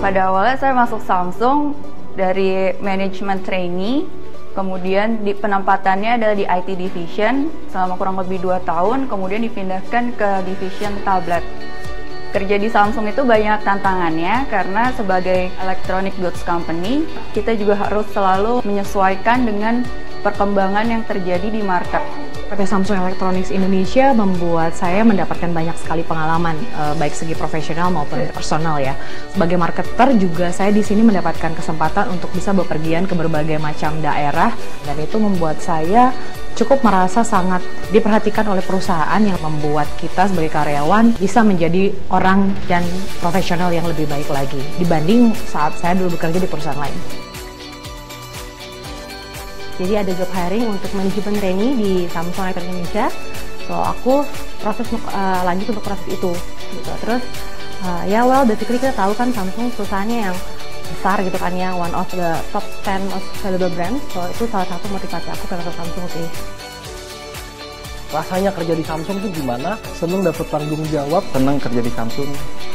Pada awalnya saya masuk Samsung dari manajemen trainee, kemudian di penempatannya adalah di IT division selama kurang lebih 2 tahun, kemudian dipindahkan ke division tablet. Kerja di Samsung itu banyak tantangannya karena sebagai electronic goods company, kita juga harus selalu menyesuaikan dengan perkembangan yang terjadi di market. PT Samsung Electronics Indonesia membuat saya mendapatkan banyak sekali pengalaman, baik segi profesional maupun personal ya. Sebagai marketer juga saya di sini mendapatkan kesempatan untuk bisa bepergian ke berbagai macam daerah, dan itu membuat saya cukup merasa sangat diperhatikan oleh perusahaan yang membuat kita sebagai karyawan bisa menjadi orang dan profesional yang lebih baik lagi dibanding saat saya dulu bekerja di perusahaan lain. Jadi ada job hiring untuk manajemen trainee di Samsung Electronics Indonesia. So aku lanjut untuk proses itu. Gitu. Terus basically kita tahu kan Samsung perusahaannya yang besar gitu kan ya, one of the top 10 most valuable brands. So itu salah satu motivasi aku ke Samsung sih. Rasanya kerja di Samsung tuh gimana? Seneng dapet tanggung jawab. Seneng kerja di Samsung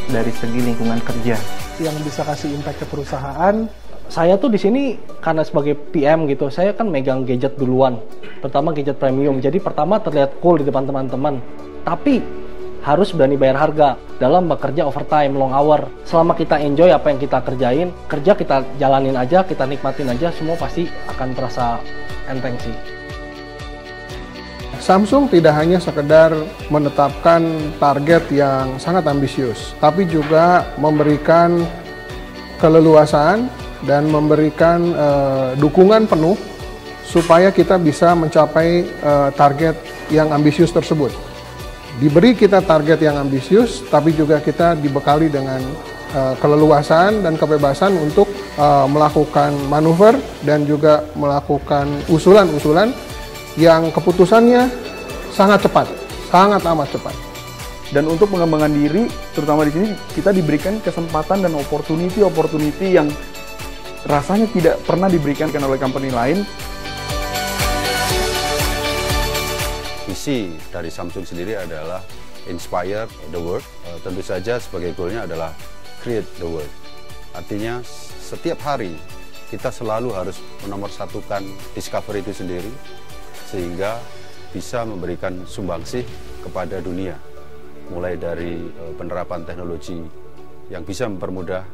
dari segi lingkungan kerja. Yang bisa kasih impact ke perusahaan. Saya tuh di sini karena sebagai PM gitu, saya kan megang gadget duluan. Pertama gadget premium, jadi pertama terlihat cool di depan teman-teman. Tapi harus berani bayar harga dalam bekerja overtime, long hour. Selama kita enjoy apa yang kita kerjain, kerja kita jalanin aja, kita nikmatin aja, semua pasti akan terasa enteng sih. Samsung tidak hanya sekedar menetapkan target yang sangat ambisius, tapi juga memberikan keleluasaan dan memberikan dukungan penuh supaya kita bisa mencapai target yang ambisius tersebut. Diberi kita target yang ambisius, tapi juga kita dibekali dengan keleluasaan dan kebebasan untuk melakukan manuver dan juga melakukan usulan-usulan yang keputusannya sangat cepat, sangat amat cepat. Dan untuk pengembangan diri, terutama di sini kita diberikan kesempatan dan opportunity yang rasanya tidak pernah diberikan oleh company lain. Visi dari Samsung sendiri adalah inspire the world. Tentu saja sebagai goalnya adalah create the world. Artinya setiap hari kita selalu harus menomorsatukan discovery itu sendiri sehingga bisa memberikan sumbangsih kepada dunia. Mulai dari penerapan teknologi yang bisa mempermudah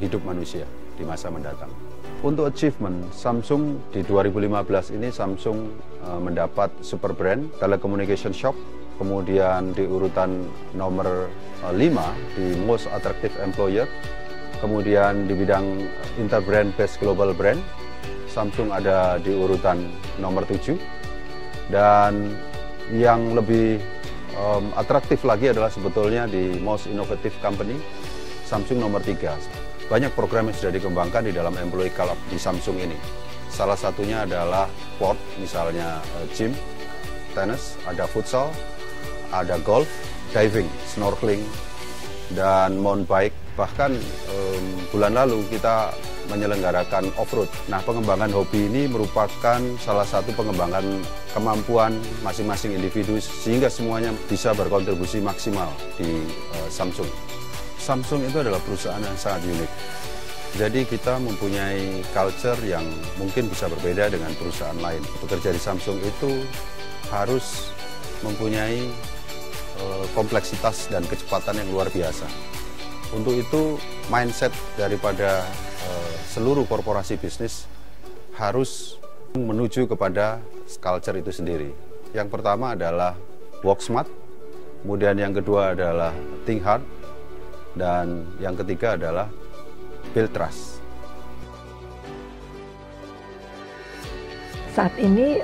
hidup manusia di masa mendatang. Untuk achievement, Samsung di 2015 ini Samsung mendapat Super Brand Telecommunication Shop, kemudian di urutan nomor 5 di Most Attractive Employer, kemudian di bidang Interbrand Best Global Brand, Samsung ada di urutan nomor 7, dan yang lebih atraktif lagi adalah sebetulnya di Most Innovative Company, Samsung nomor 3. Banyak program yang sudah dikembangkan di dalam Employee Club di Samsung ini. Salah satunya adalah sport, misalnya gym, tenis, ada futsal, ada golf, diving, snorkeling, dan mountain bike. Bahkan bulan lalu kita menyelenggarakan off-road. Nah, pengembangan hobi ini merupakan salah satu pengembangan kemampuan masing-masing individu sehingga semuanya bisa berkontribusi maksimal di Samsung. Samsung itu adalah perusahaan yang sangat unik. Jadi kita mempunyai culture yang mungkin bisa berbeda dengan perusahaan lain. Bekerja di Samsung itu harus mempunyai kompleksitas dan kecepatan yang luar biasa. Untuk itu mindset daripada seluruh korporasi bisnis harus menuju kepada culture itu sendiri. Yang pertama adalah work smart, kemudian yang kedua adalah think hard, dan yang ketiga adalah build trust. Saat ini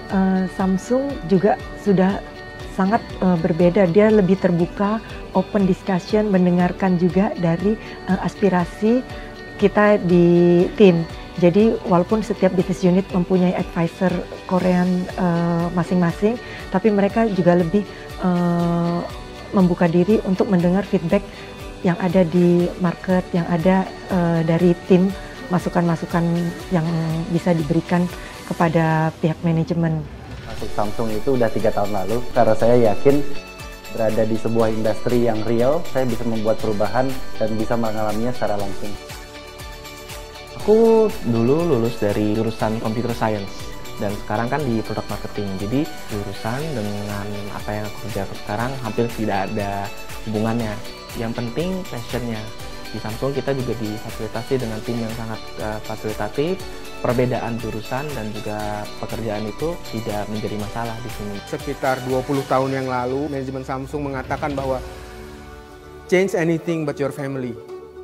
Samsung juga sudah sangat berbeda, dia lebih terbuka, open discussion, mendengarkan juga dari aspirasi kita di tim. Jadi walaupun setiap business unit mempunyai advisor Korean masing-masing, tapi mereka juga lebih membuka diri untuk mendengar feedback yang ada di market, yang ada dari tim, masukan-masukan yang bisa diberikan kepada pihak manajemen. Masuk Samsung itu udah 3 tahun lalu, karena saya yakin berada di sebuah industri yang real, saya bisa membuat perubahan dan bisa mengalaminya secara langsung. Aku dulu lulus dari jurusan Computer Science dan sekarang kan di Product Marketing. Jadi jurusan dengan apa yang aku kerjakan sekarang hampir tidak ada hubungannya. Yang penting passionnya. Di Samsung kita juga difasilitasi dengan tim yang sangat fasilitatif. Perbedaan jurusan dan juga pekerjaan itu tidak menjadi masalah di sini. Sekitar 20 tahun yang lalu, manajemen Samsung mengatakan bahwa change anything but your family.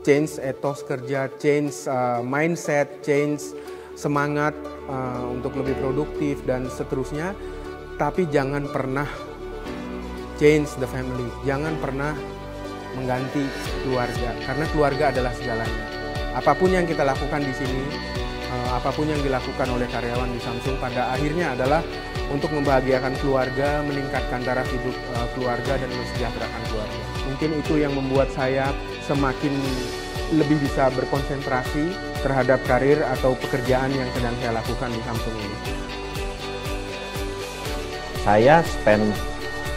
Change etos kerja, change mindset, change semangat untuk lebih produktif dan seterusnya. Tapi jangan pernah change the family, jangan pernah mengganti keluarga, karena keluarga adalah segalanya. Apapun yang kita lakukan di sini, apapun yang dilakukan oleh karyawan di Samsung pada akhirnya adalah untuk membahagiakan keluarga, meningkatkan taraf hidup keluarga dan mensejahterakan keluarga. Mungkin itu yang membuat saya semakin lebih bisa berkonsentrasi terhadap karir atau pekerjaan yang sedang saya lakukan di Samsung ini. Saya spend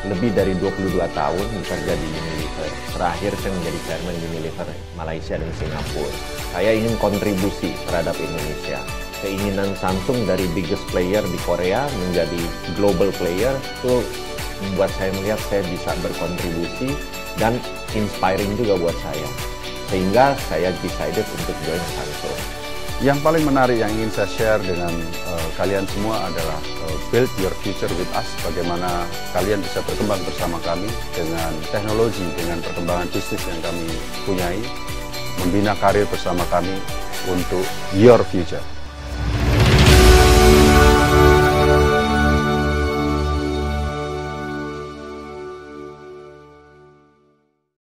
lebih dari 22 tahun bekerja di Unilever. Terakhir saya menjadi chairman Unilever Malaysia dan Singapura. Saya ingin kontribusi terhadap Indonesia. Keinginan Samsung dari biggest player di Korea menjadi global player itu membuat saya melihat saya bisa berkontribusi dan inspiring juga buat saya. Sehingga saya decided untuk join Samsung. Yang paling menarik yang ingin saya share dengan kalian semua adalah build your future with us. Bagaimana kalian bisa berkembang bersama kami dengan teknologi, dengan perkembangan bisnis yang kami punyai. Membina karir bersama kami untuk your future.